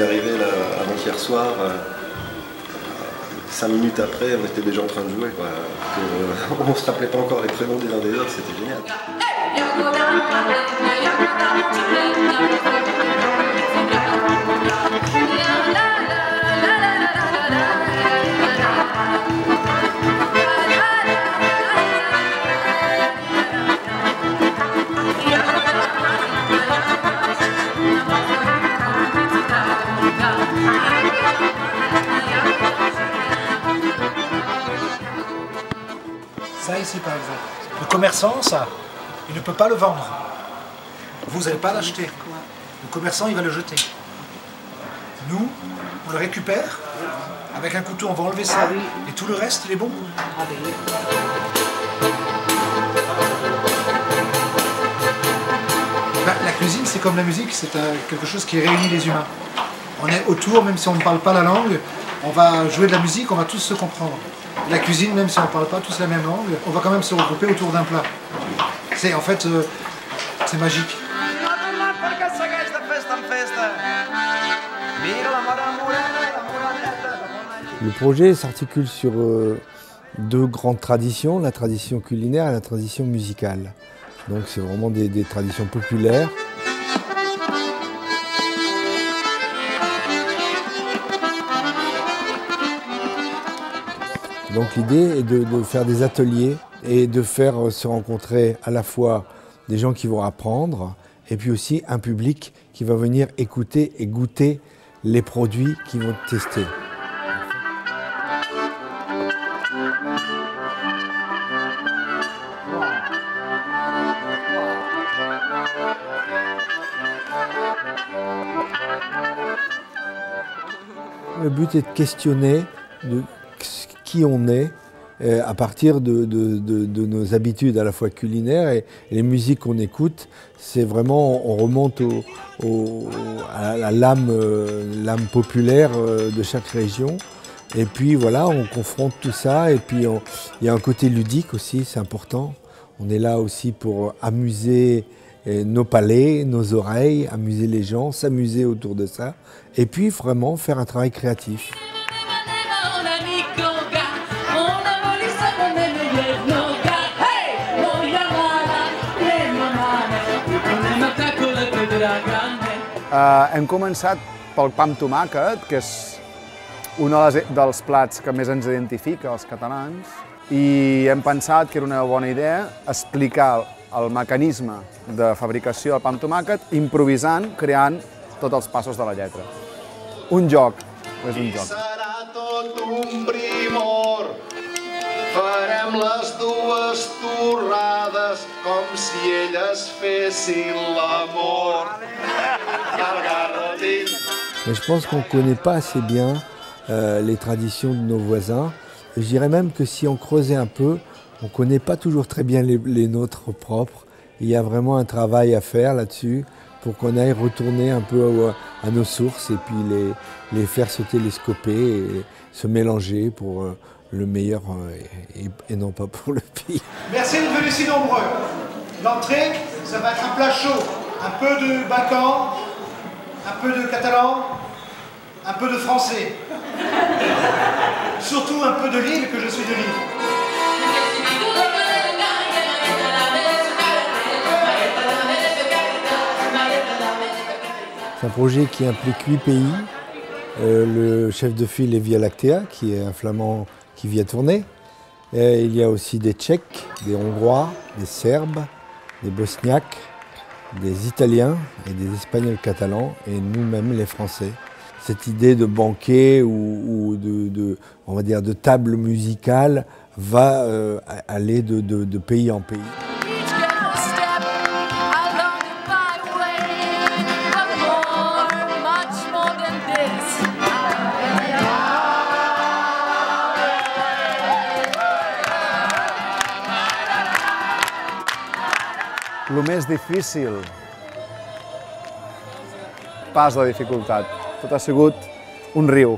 est arrivé avant-hier soir. 5 minutes après, on était déjà en train de jouer. On ne se rappelait pas encore les prénoms des uns des autres, c'était génial. Ça ici par exemple, le commerçant, ça, il ne peut pas le vendre. Vous n'allez pas l'acheter. Le commerçant, il va le jeter. Nous, on le récupère, avec un couteau, on va enlever ça, et tout le reste, il est bon. La cuisine, c'est comme la musique, c'est quelque chose qui réunit les humains. On est autour, même si on ne parle pas la langue, on va jouer de la musique, on va tous se comprendre. La cuisine, même si on ne parle pas tous la même langue, on va quand même se regrouper autour d'un plat. C'est en fait, c'est magique. Le projet s'articule sur deux grandes traditions, la tradition culinaire et la tradition musicale. Donc c'est vraiment des traditions populaires. Donc l'idée est de faire des ateliers et de faire se rencontrer à la fois des gens qui vont apprendre et puis aussi un public qui va venir écouter et goûter les produits qu'ils vont tester. Le but est de questionner qui on est à partir de nos habitudes à la fois culinaires et les musiques qu'on écoute. C'est vraiment, on remonte à l'âme populaire de chaque région. Et puis voilà, on confronte tout ça et puis il y a un côté ludique aussi, c'est important. On est là aussi pour amuser nos palais, nos oreilles, amuser les gens, s'amuser autour de ça. Et puis vraiment faire un travail créatif. Hem començat pel pa amb tomàquet, que és un dels plats que més ens identifica als catalans, i hem pensat que era una bona idea explicar el mecanisme de fabricació del pa amb tomàquet improvisant, creant tots els passos de la lletra. Un joc, és un joc. Serà tot un primor, farem les dues torrades com si elles fessin l'amor. Mais je pense qu'on ne connaît pas assez bien les traditions de nos voisins. Je dirais même que si on creusait un peu, on ne connaît pas toujours très bien les nôtres propres. Il y a vraiment un travail à faire là-dessus pour qu'on aille retourner un peu à nos sources et puis les faire se télescoper et se mélanger pour le meilleur et non pas pour le pire. Merci d'être venus si nombreux. L'entrée, ça va être un plat chaud, un peu de balkan, un peu de catalan, un peu de français. Surtout un peu de Lille, que je suis de Lille. C'est un projet qui implique 8 pays. Le chef de file est Via Lactea, qui est un flamand qui vit à Tournai. Et il y a aussi des Tchèques, des Hongrois, des Serbes, des Bosniaques, des Italiens et des Espagnols catalans et nous-mêmes les Français. Cette idée de banquet ou on va dire de table musicale va aller de pays en pays. El més difícil, pas la dificultat. Tot ha sigut un riu.